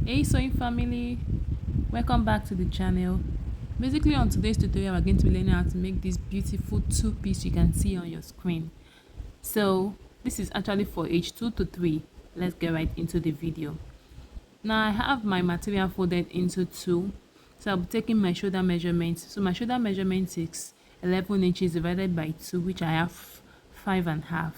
Hey sewing family, welcome back to the channel. Basically on today's tutorial we're going to be learning how to make this beautiful two-piece you can see on your screen. So this is actually for age 2 to 3. Let's get right into the video. Now I have my material folded into two, so I'll be taking my shoulder measurement. So my shoulder measurement is 11 inches divided by 2, which I have 5.5.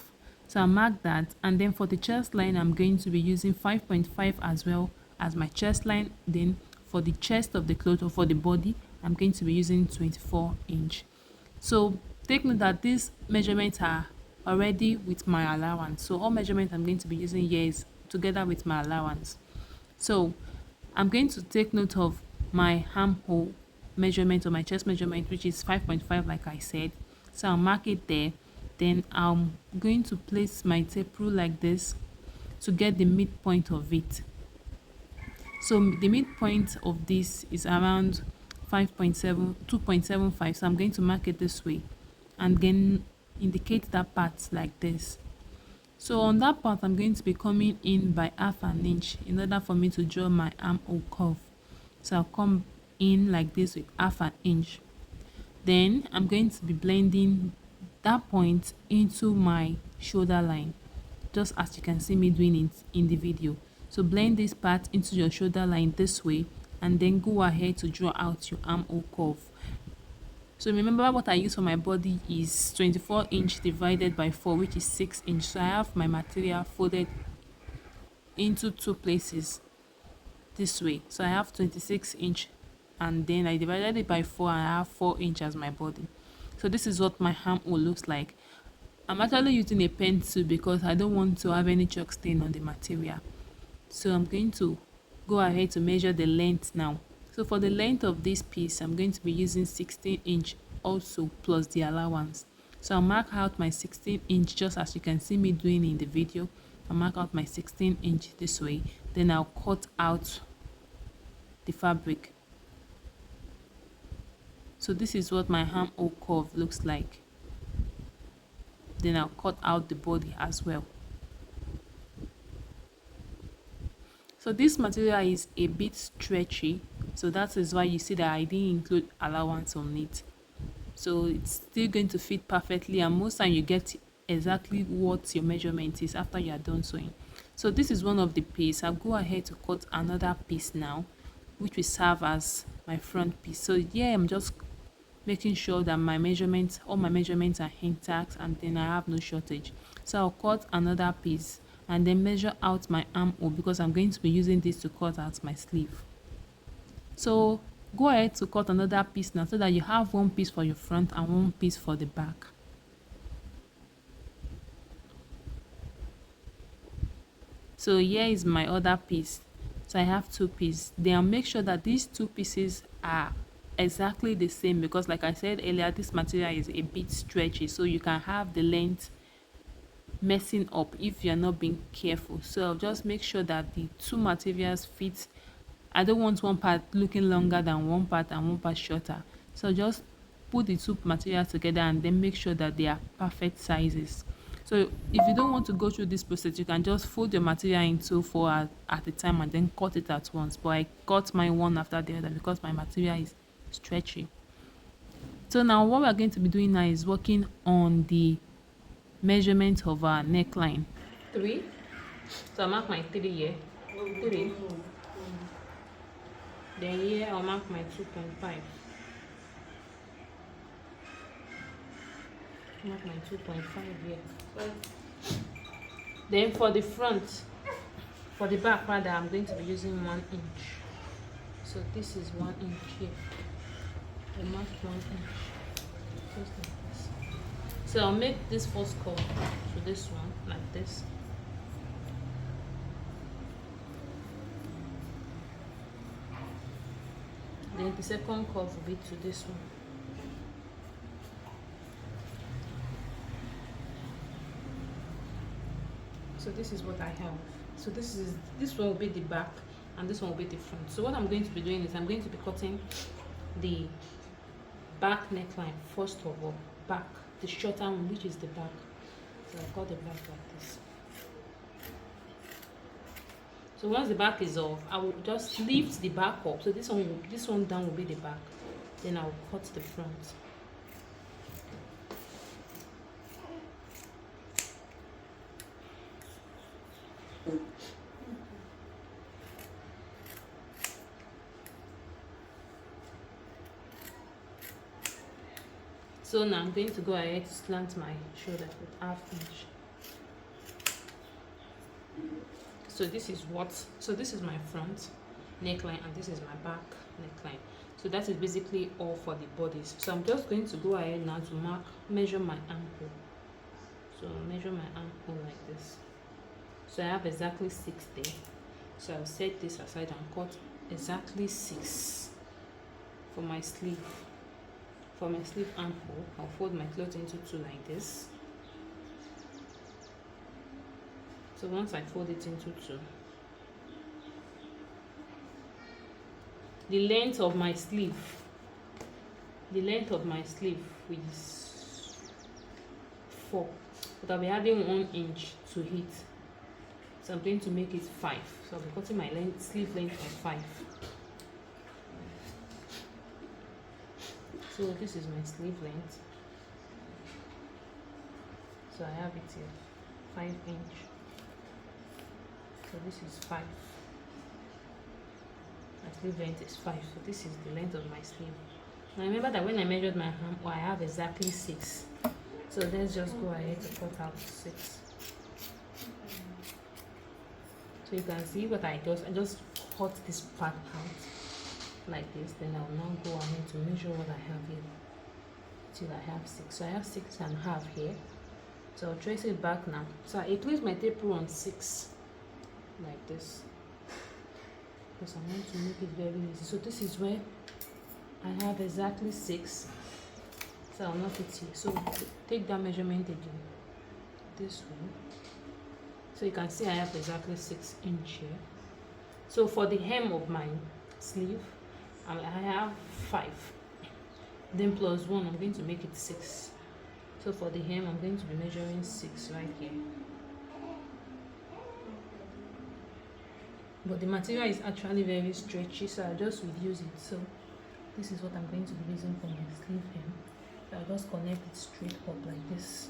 So I'll mark that, and then for the chest line I'm going to be using 5.5 as well as my chest line. Then for the chest of the cloth, or for the body, I'm going to be using 24 inch. So take note that these measurements are already with my allowance, so all measurements I'm going to be using here is together with my allowance. So I'm going to take note of my armhole measurement, or my chest measurement, which is 5.5 like I said. So I'll mark it there. Then I'm going to place my tape rule like this to get the midpoint of it. So the midpoint of this is around 5.7, 2.75. So I'm going to mark it this way and then indicate that part like this. So on that part I'm going to be coming in by 1/2 inch in order for me to draw my armhole curve. So I'll come in like this with 1/2 inch. Then I'm going to be blending that point into my shoulder line, just as you can see me doing it in the video. So blend this part into your shoulder line this way, and then go ahead to draw out your armhole curve. So remember, what I use for my body is 24 inch divided by 4, which is 6 inch. So I have my material folded into two places this way. So I have 26 inch, and then I divided it by 4 and I have 4 inch as my body. So this is what my armhole looks like. I'm actually using a pencil because I don't want to have any chalk stain on the material. So I'm going to go ahead to measure the length now. So for the length of this piece I'm going to be using 16 inch also, plus the allowance. So I'll mark out my 16 inch just as you can see me doing in the video. I'll mark out my 16 inch this way. Then I'll cut out the fabric. So this is what my armhole curve looks like. Then I'll cut out the body as well. So this material is a bit stretchy, so that is why you see that I didn't include allowance on it. So it's still going to fit perfectly, and most time you get exactly what your measurement is after you are done sewing. So this is one of the piece. I'll go ahead to cut another piece now, which will serve as my front piece. So yeah, I'm just making sure that my measurements, all my measurements are intact, and then I have no shortage. So I'll cut another piece and then measure out my armhole, because I'm going to be using this to cut out my sleeve. So go ahead to cut another piece now, so that you have one piece for your front and one piece for the back. So here is my other piece. So I have two pieces. Then I'll make sure that these two pieces are exactly the same, because like I said earlier, this material is a bit stretchy, so you can have the length messing up if you're not being careful. So I'll just make sure that the two materials fit. I don't want one part looking longer than one part and one part shorter. So just put the two materials together and then make sure that they are perfect sizes. So if you don't want to go through this process, you can just fold your material into four at a time and then cut it at once. But I cut my one after the other because my material is stretchy. So now what we're going to be doing now is working on the measurement of our neckline. 3. So I'll mark my 3 here. 3. Then here I'll mark my 2.5. Mark my 2.5 here. Then for the front, for the back rather, I'm going to be using 1 inch. So this is 1 inch here. I mark 1 inch. Just like this. So I'll make this first curve to this one like this. Then the second curve will be to this one. So this is what I have. So this one will be the back and this one will be the front. So what I'm going to be doing is I'm going to be cutting the back neckline first of all. Back, the shorter one, which is the back. So I cut the back like this. So once the back is off, I will just lift the back up. So this one down will be the back. Then I'll cut the front. So now I'm going to go ahead to slant my shoulder with ½ inch. So this is my front neckline and this is my back neckline. So that is basically all for the bodies. So I'm just going to go ahead now to measure my ankle. So measure my ankle like this. So I have exactly 6 there. So I'll set this aside and cut exactly 6 for my sleeve. For my sleeve ankle, I'll fold my cloth into 2 like this. So once I fold it into 2, the length of my sleeve is 4, but I'll be adding 1 inch to it. So I'm going to make it 5. So I'll be cutting my sleeve length of 5. So this is my sleeve length. So I have it here, 5 inch. So this is 5. My sleeve length is 5. So this is the length of my sleeve. Now remember that when I measured my arm, I have exactly 6. So let's just go ahead to cut out 6. So you can see what I just cut this part out like this. Then I'll now go ahead to measure what I have here till I have 6. So I have 6.5 here. So I'll trace it back now. So I place my tape rule on 6 like this because I want to make it very easy. So this is where I have exactly 6. So I'll knock it here. So take that measurement again this way. So you can see I have exactly 6 inch here. So for the hem of my sleeve, I have 5. Then plus 1, I'm going to make it 6. So for the hem, I'm going to be measuring 6 right here. But the material is actually very stretchy, so I'll just reduce it. So this is what I'm going to be using for my sleeve hem. So I'll just connect it straight up like this.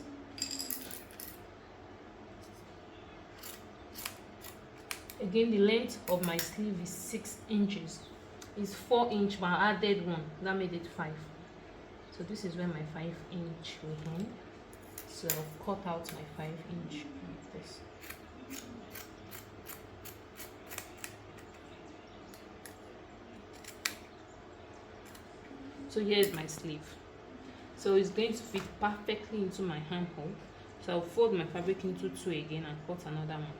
Again, the length of my sleeve is 6 inches. It's 4 inch, but I added 1. That made it 5. So this is where my 5 inch will end. So I'll cut out my 5 inch like this. So here is my sleeve. So it's going to fit perfectly into my armhole. So I'll fold my fabric into 2 again and cut another one.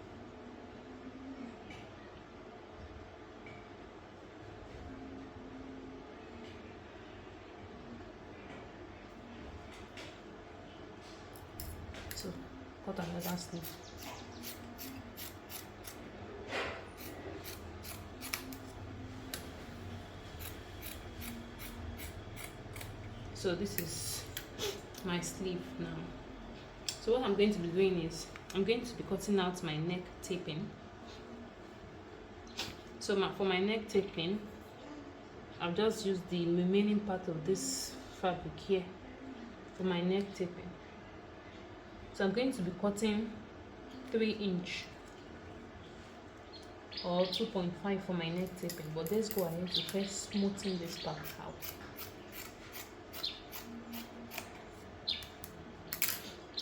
So cut another sleeve. So this is my sleeve now. So what I'm going to be doing is I'm going to be cutting out my neck taping. So for my neck taping, I'll just use the remaining part of this fabric here for my neck taping. So I'm going to be cutting 3 inch or 2.5 for my neck taping, but let's go ahead to first smoothen this part out.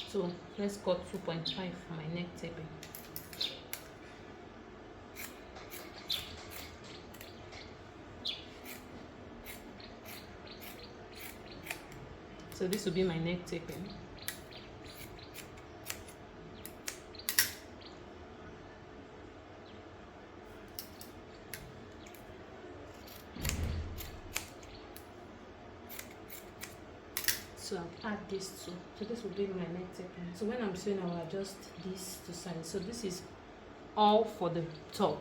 So let's cut 2.5 for my neck taping. So this will be my neck taping. So I'll add this too. So this will be my neck taping. So when I'm sewing, I'll adjust this to size. So this is all for the top.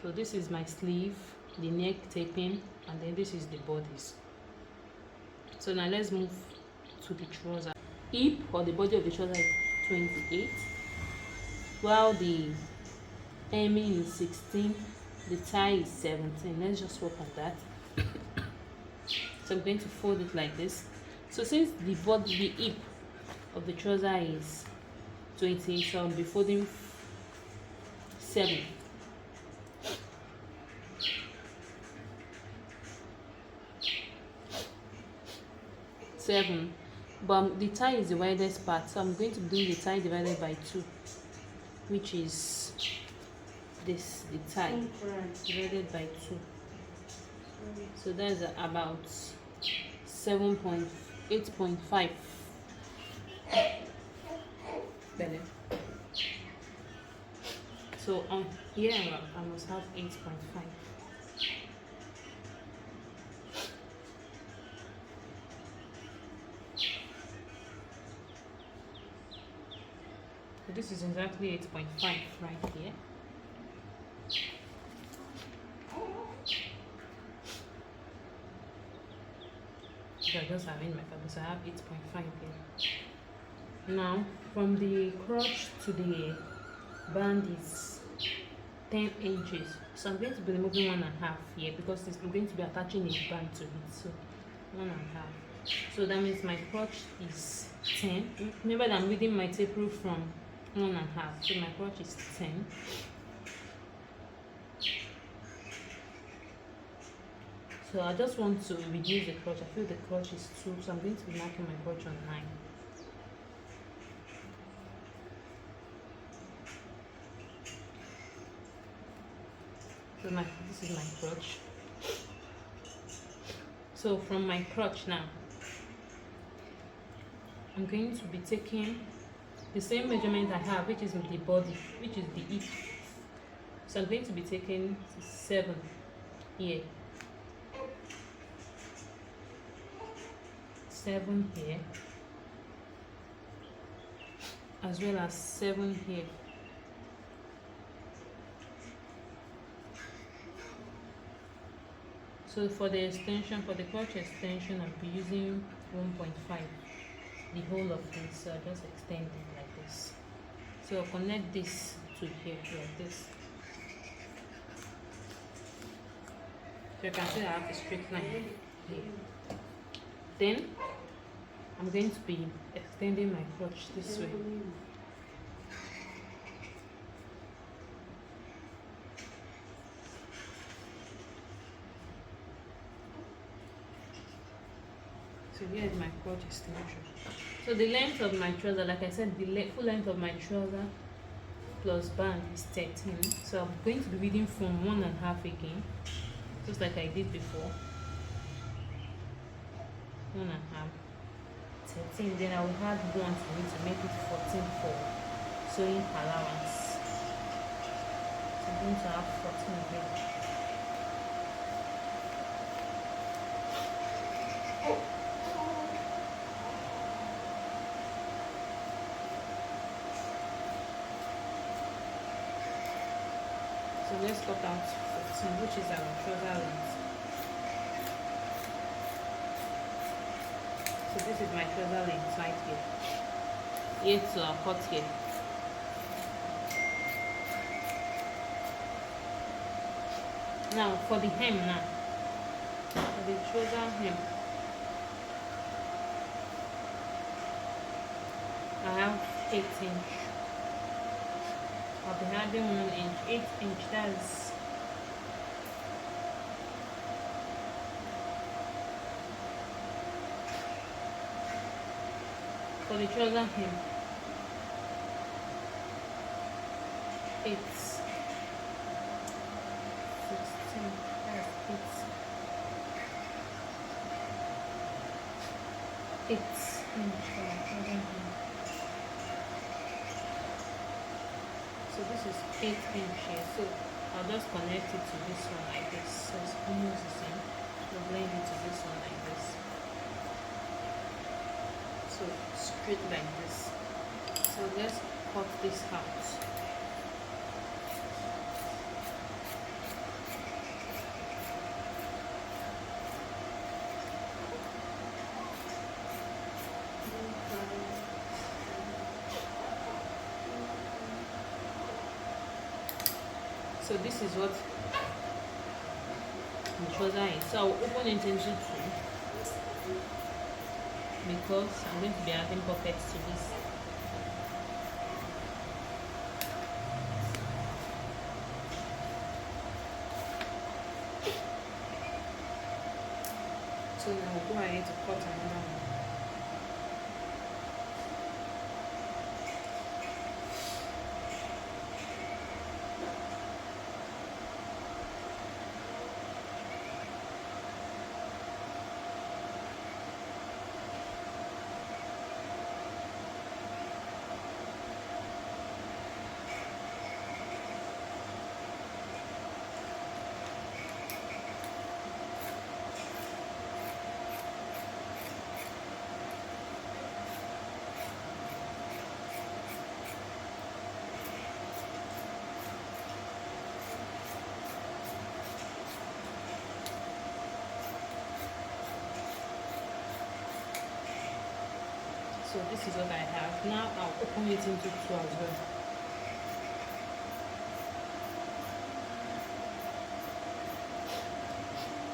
So this is my sleeve, the neck taping, and then this is the bodies. So now let's move to the trouser. Hip or the body of the trouser is 28, while the hemming is 16, the tie is 17. Let's just work on that. So I'm going to fold it like this. So since the hip of the trouser is 20, so I'll be folding 7. But the tie is the widest part, so I'm going to do the tie divided by 2, which is this, the tie divided by 2. So that's about 8.5. So on here I must have 8.5. So this is exactly 8.5 right here. So I just arrange my fabric, so I have 8.5 here. Now from the crotch to the band is 10 inches. So I'm going to be removing 1.5 here because I'm going to be attaching a band to it. So 1.5. So that means my crotch is 10. Remember that I'm reading my tape rule from 1.5. So my crotch is 10. So I just want to reduce the crotch. I feel the crotch is 2, so I'm going to be marking my crotch on 9. So this is my crotch. So from my crotch now, I'm going to be taking the same measurement I have, which is the body, which is the hip. So I'm going to be taking 7 here, 7 here, as well as 7 here. So for the extension, for the crotch extension, I'll be using 1.5, the whole of this. So I'll just extend it like this. So I'll connect this to here like this. So you can see I have a straight line here. Then I'm going to be extending my crotch this way. So here is my crotch extension. So the length of my trouser, like I said, the full length of my trouser plus band is 13. So I'm going to be reading from 1.5 again, just like I did before. 1.5, 13. Then I will add 1 to it to make it 14 for sewing allowance. So I'm going to have 14 here. So let's cut out 14, which is our trouser length. So this is my trouser length right here. Here to our cut here. Now for the hem now. For the trouser hem, I have 8 inch. I'll be adding 1 inch, 8 inch, that's for the trouser hem. 8, 16, that's 8 inch for the trouser hem. So this is 8 inch here, so I'll just connect it to this one like this. So it's almost the same. I'll blend it to this one like this. So straight like this. So let's cut this out. So this is what the trouser is. So I'll open it into two because I'm going to be adding pockets to this. So now I'll go ahead to cut another one. So this is what I have. Now I'll open it into two as well.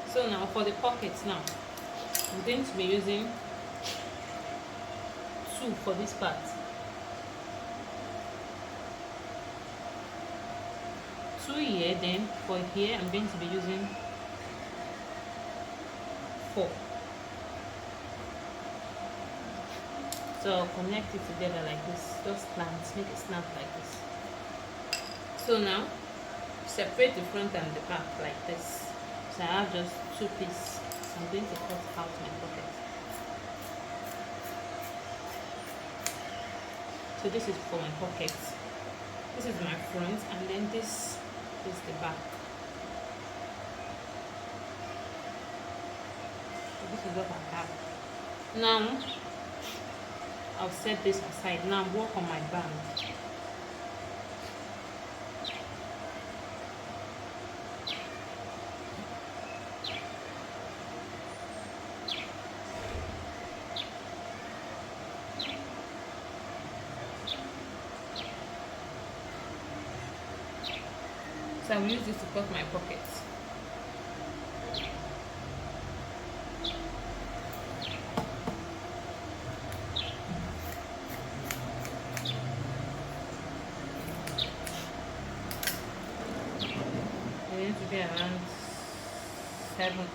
So now for the pockets now, I'm going to be using two for this part. Two here, then for here I'm going to be using four. So I'll connect it together like this, just make it snap like this. So now separate the front and the back like this. So I have just two pieces. I'm going to cut out my pocket. So this is for my pocket. This is my front, and then this is the back. So this is what I have. Now I'll set this aside. Now work on my band. So I will use this to cut my pockets. It's going to be around 7 inch.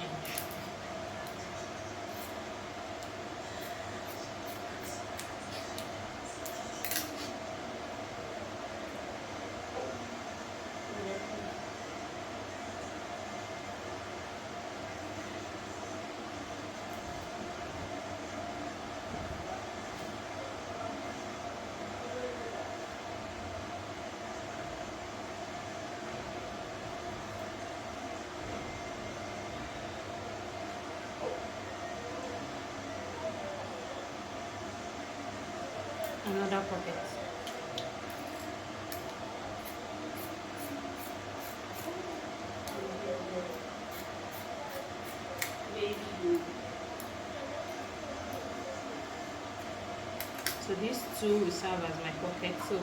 Another pocket. So these two will serve as my pocket. So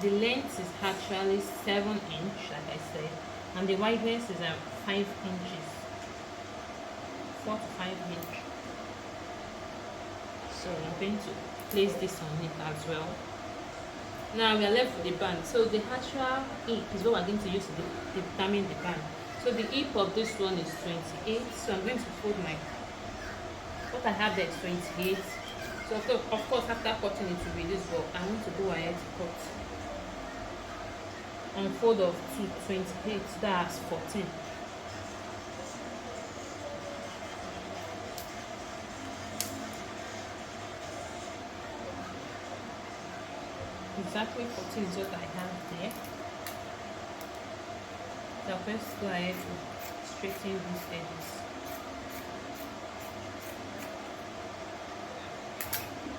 the length is actually 7 inch, like I said, and the wideness is 5 inches, 4 to 5 inch. So I'm going to place this on it as well. Now we are left with the band. So the actual hip is what we're going to use to determine the band. So the hip of this one is 28. So I'm going to fold my, what I have there is 28. So of course after cutting it will be this, but I want to go ahead to cut and fold of 28. That's 14. Exactly 14 is what I have there. So first go ahead to straighten these edges.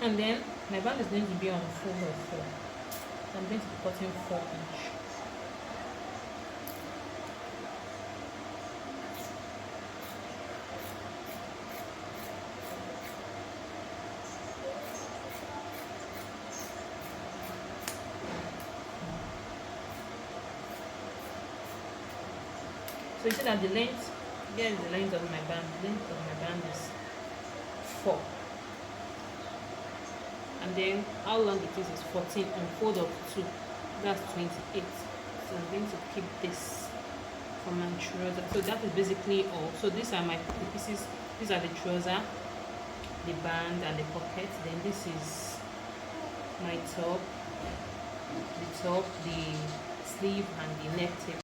And then my band is going to be on fold of 4. So I'm going to be cutting 4 inch. So you see that the length, here is the length of my band. The length of my band is 4. And then how long it is 14 and fold of 2. That's 28. So I'm going to keep this for my trouser. So that is basically all. So these are the pieces. These are the trouser, the band and the pocket. Then this is my top, the sleeve and the neck tape.